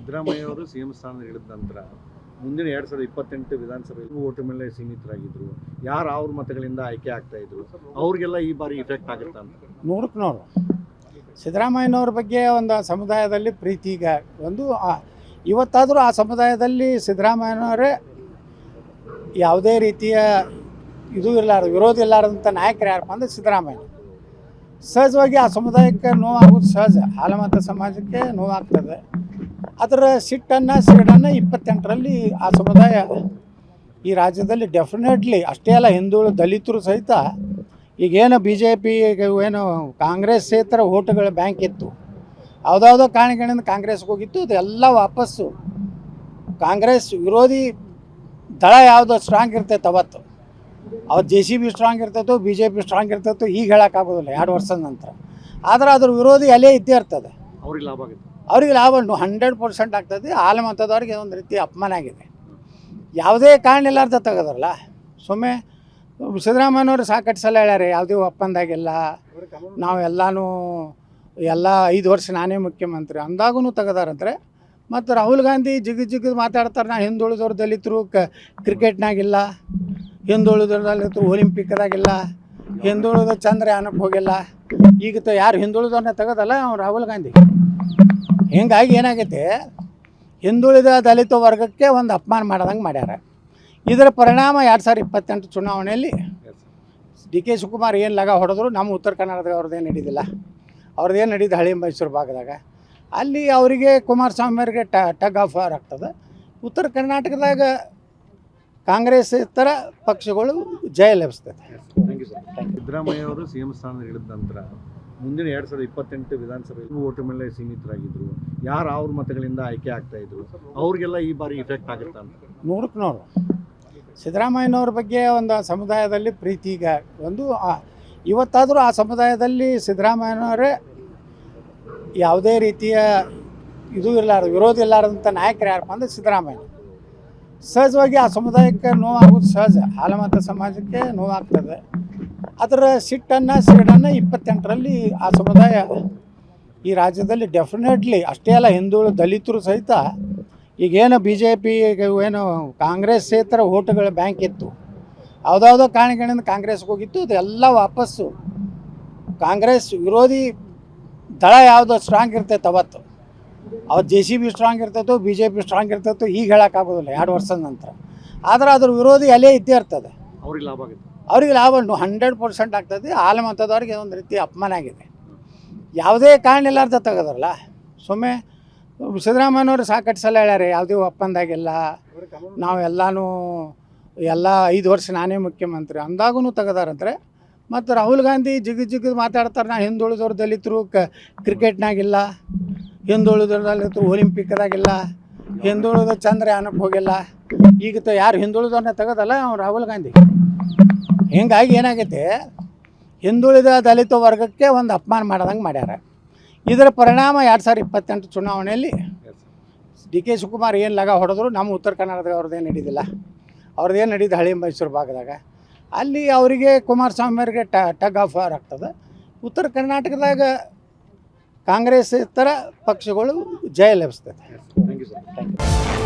ಸಿದ್ದರಾಮಯ್ಯ ಅವರು ಸಿಎಂ ಸ್ಥಾನ ಇಳಿದ ನಂತರ ಮುಂದಿನ 2028 ವಿಧಾನಸಭೆಯಲ್ಲಿ ಓಟು ಮೇಲೆ ಸೀಮಿತರಾಗಿದ್ರು. ಯಾರು ಅವ್ರ ಮತಗಳಿಂದ ಆಯ್ಕೆ ಆಗ್ತಾ ಇದ್ರು, ಅವ್ರಿಗೆಲ್ಲ ಈ ಬಾರಿ ಇಫೆಕ್ಟ್ ಆಗುತ್ತಾ ಅಂತ? ನೂರಕ್ಕೆ ನೂರು ಸಿದ್ದರಾಮಯ್ಯನವ್ರ ಬಗ್ಗೆ ಒಂದು ಸಮುದಾಯದಲ್ಲಿ ಪ್ರೀತಿ ಈಗ ಇವತ್ತಾದರೂ ಆ ಸಮುದಾಯದಲ್ಲಿ ಸಿದ್ದರಾಮಯ್ಯನವರೇ ಯಾವುದೇ ರೀತಿಯ ಇದು ಇರಲಾರ್ದು ವಿರೋಧ ಇರಲಾರ್ದಂಥ ನಾಯಕರು ಯಾರಪ್ಪ ಅಂದರೆ ಸಿದ್ದರಾಮಯ್ಯ. ಸಹಜವಾಗಿ ಆ ಸಮುದಾಯಕ್ಕೆ ನೋವಾಗೋದು ಸಹಜ, ಹಾಲಮತ ಸಮಾಜಕ್ಕೆ ನೋವಾಗ್ತದೆ. ಅದರ ಸಿಟ್ಟನ್ನು ಸೇಡನ್ನು 28ರಲ್ಲಿ ಆ ಸಮುದಾಯ ಈ ರಾಜ್ಯದಲ್ಲಿ ಡೆಫಿನೆಟ್ಲಿ ಅಷ್ಟೇ ಅಲ್ಲ, ಹಿಂದುಳಿದ ದಲಿತರು ಸಹಿತ ಈಗೇನು BJP ಏನು ಕಾಂಗ್ರೆಸ್ ಕ್ಷೇತ್ರ ಓಟುಗಳ ಬ್ಯಾಂಕ್ ಇತ್ತು, ಯಾವುದಾವುದೋ ಕಾರಣಗಳಿಂದ ಕಾಂಗ್ರೆಸ್ಗೆ ಹೋಗಿತ್ತು, ಅದೆಲ್ಲ ವಾಪಸ್ಸು ಕಾಂಗ್ರೆಸ್ ವಿರೋಧಿ ದಳ ಯಾವುದು ಸ್ಟ್ರಾಂಗ್ ಇರ್ತೈತೆ ಅವತ್ತು JCB ಸ್ಟ್ರಾಂಗ್ ಇರ್ತೈತೋ BJP ಸ್ಟ್ರಾಂಗ್ ಇರ್ತೈತೋ ಈಗ ಹೇಳೋಕ್ಕಾಗೋದಿಲ್ಲ 2 ವರ್ಷದ ನಂತರ. ಆದರೆ ಅದ್ರ ವಿರೋಧಿ ಅಲ್ಲೇ ಇದ್ದೇ ಇರ್ತದೆ. ಅವ್ರಿಗೆ ಲಾಭ ಆಗುತ್ತೆ, ಅವ್ರಿಗೆ ಲಾಭ 100% ಆಗ್ತದೆ. ಹಾಲಮತದವ್ರಿಗೆ ಒಂದು ರೀತಿ ಅಪಮಾನ ಆಗಿದೆ. ಯಾವುದೇ ಕಾರಣ ಇಲ್ಲಾರ್ದ ತೆಗೆದ್ರಲ್ಲ, ಸುಮ್ಮನೆ ಸಿದ್ದರಾಮಯ್ಯನವರು ಸಾಕಷ್ಟು ಸಲ ಹೇಳ್ಯಾರೆ ಯಾವುದೇ ಒಪ್ಪಂದಾಗಿಲ್ಲ, ನಾವೆಲ್ಲನೂ 5 ವರ್ಷ ನಾನೇ ಮುಖ್ಯಮಂತ್ರಿ ಅಂದಾಗೂ ತೆಗೆದಾರಂದ್ರೆ. ಮತ್ತು ರಾಹುಲ್ ಗಾಂಧಿ ಜಿಗಿದು ಮಾತಾಡ್ತಾರೆ, ನಾ ಹಿಂದುಳಿದವ್ರು ದಲಿತರು ಕ್ರಿಕೆಟ್ನಾಗಿಲ್ಲ, ಹಿಂದುಳಿದವ್ರು ದಲಿತರು ಒಲಿಂಪಿಕ್ದಾಗಿಲ್ಲ, ಹಿಂದುಳಿದ ಚಂದ್ರಯಾನಕ್ಕೆ ಹೋಗಿಲ್ಲ. ಈಗ ಯಾರು ಹಿಂದುಳಿದವ್ರನ್ನ ತೆಗೆದಲ್ಲ ಅವ್ನು ರಾಹುಲ್ ಗಾಂಧಿ. ಹೀಗಾಗಿ ಏನಾಗೈತೆ, ಹಿಂದುಳಿದ ದಲಿತ ವರ್ಗಕ್ಕೆ ಒಂದು ಅಪಮಾನ ಮಾಡ್ದಂಗೆ ಮಾಡ್ಯಾರ. ಇದರ ಪರಿಣಾಮ 2028 ಚುನಾವಣೆಯಲ್ಲಿ DK ಶಿವಕುಮಾರ್ ಏನು ಲಗ ಹೊಡೆದ್ರು, ನಮ್ಮ ಉತ್ತರ ಕನ್ನಡದಾಗ ಅವ್ರದ್ದೇನು ಹಿಡಿದಿಲ್ಲ, ಅವ್ರದ್ದೇನು ಹಿಡಿದು ಹಳಿ ಮೈಸೂರು ಭಾಗದಾಗ ಅಲ್ಲಿ ಅವರಿಗೆ ಕುಮಾರಸ್ವಾಮಿ ಅವರಿಗೆ ಟಗ್ ಆಫ್ ವಾರ್ ಆಗ್ತದೆ. ಉತ್ತರ ಕರ್ನಾಟಕದಾಗ ಕಾಂಗ್ರೆಸ್ ಇತರ ಪಕ್ಷಗಳು ಜಯ ಲಭಿಸ್ತದೆ. Thank you sir. ಸಿದ್ದರಾಮಯ್ಯ ಅವರು ಸಿಎಂ ಸ್ಥಾನ ಇಳಿದ ನಂತರ ಮುಂದಿನ 2028 ವಿಧಾನಸಭೆಯಲ್ಲಿ ಓಟು ಮೇಲೆ ಸೀಮಿತರಾಗಿದ್ರು. ಯಾರು ಅವ್ರ ಮತಗಳಿಂದ ಆಯ್ಕೆ ಆಗ್ತಾ ಇದ್ರು, ಅವ್ರಿಗೆಲ್ಲ ಈ ಬಾರಿ ಇಫೆಕ್ಟ್ ಆಗುತ್ತಾ ಅಂತ? 100ಕ್ಕೆ 100 ಸಿದ್ದರಾಮಯ್ಯನವ್ರ ಬಗ್ಗೆ ಒಂದು ಸಮುದಾಯದಲ್ಲಿ ಪ್ರೀತಿ ಈಗ ಇವತ್ತಾದರೂ ಆ ಸಮುದಾಯದಲ್ಲಿ ಸಿದ್ದರಾಮಯ್ಯನವರೇ ಯಾವುದೇ ರೀತಿಯ ಇದು ಇರಲಾರ್ದು ವಿರೋಧ ಇರಲಾರ್ದಂಥ ನಾಯಕರು ಯಾರಪ್ಪ ಅಂದರೆ ಸಿದ್ದರಾಮಯ್ಯ. ಸಹಜವಾಗಿ ಆ ಸಮುದಾಯಕ್ಕೆ ನೋವಾಗೋದು ಸಹಜ, ಹಾಲಮತ ಸಮಾಜಕ್ಕೆ ನೋವಾಗ್ತದೆ. ಅದರ ಸಿಟ್ಟನ್ನು ಸೇಡನ್ನು 28ರಲ್ಲಿ ಆ ಸಮುದಾಯ ಈ ರಾಜ್ಯದಲ್ಲಿ ಡೆಫಿನೆಟ್ಲಿ ಅಷ್ಟೇ ಅಲ್ಲ, ಹಿಂದುಳಿದ ದಲಿತರು ಸಹಿತ ಈಗೇನು BJP ಏನು ಕಾಂಗ್ರೆಸ್ ಕ್ಷೇತ್ರ ಓಟುಗಳ ಬ್ಯಾಂಕ್ ಇತ್ತು, ಯಾವುದಾವುದೋ ಕಾರಣಗಳಿಂದ ಕಾಂಗ್ರೆಸ್ಗೆ ಹೋಗಿತ್ತು, ಅದೆಲ್ಲ ವಾಪಸ್ಸು ಕಾಂಗ್ರೆಸ್ ವಿರೋಧಿ ದಳ ಯಾವುದು ಸ್ಟ್ರಾಂಗ್ ಇರ್ತೈತೆ ಅವತ್ತು JCB ಸ್ಟ್ರಾಂಗ್ ಇರ್ತೈತೋ BJP ಸ್ಟ್ರಾಂಗ್ ಇರ್ತೈತೋ ಈಗ ಹೇಳೋಕ್ಕಾಗೋದಿಲ್ಲ 2 ವರ್ಷದ ನಂತರ. ಆದರೆ ಅದ್ರ ವಿರೋಧಿ ಅಲ್ಲೇ ಇದ್ದೇ ಇರ್ತದೆ. ಅವ್ರಿಗೆ ಲಾಭ ಆಗುತ್ತೆ, ಅವ್ರಿಗೆ ಲಾಭ 100% ಆಗ್ತದೆ. ಹಾಲಮತದವ್ರಿಗೆ ಒಂದು ರೀತಿ ಅಪಮಾನ ಆಗಿದೆ. ಯಾವುದೇ ಕಾರಣ ಇಲ್ಲಾರ್ದ ತೆಗೆದ್ರಲ್ಲ, ಸುಮ್ಮನೆ ಸಿದ್ದರಾಮಯ್ಯನವರು ಸಾಕಷ್ಟು ಸಲ ಹೇಳ್ಯಾರೆ ಯಾವುದೇ ಒಪ್ಪಂದಾಗಿಲ್ಲ, ನಾವೆಲ್ಲನೂ 5 ವರ್ಷ ನಾನೇ ಮುಖ್ಯಮಂತ್ರಿ ಅಂದಾಗೂ ತೆಗೆದಾರಂದ್ರೆ. ಮತ್ತು ರಾಹುಲ್ ಗಾಂಧಿ ಜಿಗಿದು ಮಾತಾಡ್ತಾರೆ, ನಾ ಹಿಂದುಳಿದವ್ರು ದಲಿತರು ಕ್ರಿಕೆಟ್ನಾಗಿಲ್ಲ, ಹಿಂದುಳಿದವ್ರು ದಲಿತರು ಒಲಿಂಪಿಕ್ದಾಗಿಲ್ಲ, ಹಿಂದುಳಿದ ಚಂದ್ರಯಾನಕ್ಕೆ ಹೋಗಿಲ್ಲ. ಈಗ ಯಾರು ಹಿಂದುಳಿದವ್ರನ್ನ ತೆಗೆದಲ್ಲ ಅವ್ನು ರಾಹುಲ್ ಗಾಂಧಿ. ಹೀಗಾಗಿ ಏನಾಗೈತೆ, ಹಿಂದುಳಿದ ದಲಿತ ವರ್ಗಕ್ಕೆ ಒಂದು ಅಪಮಾನ ಮಾಡ್ದಂಗೆ ಮಾಡ್ಯಾರ. ಇದರ ಪರಿಣಾಮ 2028 ಚುನಾವಣೆಯಲ್ಲಿ DK ಶಿವಕುಮಾರ್ ಏನು ಲಗ ಹೊಡೆದ್ರು, ನಮ್ಮ ಉತ್ತರ ಕನ್ನಡದಾಗ ಅವ್ರದ್ದೇನು ಹಿಡಿದಿಲ್ಲ, ಅವ್ರದ್ದೇನು ಹಿಡಿದು ಹಳಿ ಮೈಸೂರು ಭಾಗದಾಗ ಅಲ್ಲಿ ಅವರಿಗೆ ಕುಮಾರಸ್ವಾಮಿ ಅವರಿಗೆ ಟಗ್ ಆಫ್ ವಾರ್ ಆಗ್ತದೆ. ಉತ್ತರ ಕರ್ನಾಟಕದಾಗ ಕಾಂಗ್ರೆಸ್ ಇತರ ಪಕ್ಷಗಳು ಜಯ ಲಭಿಸ್ತದೆ. Thank you sir.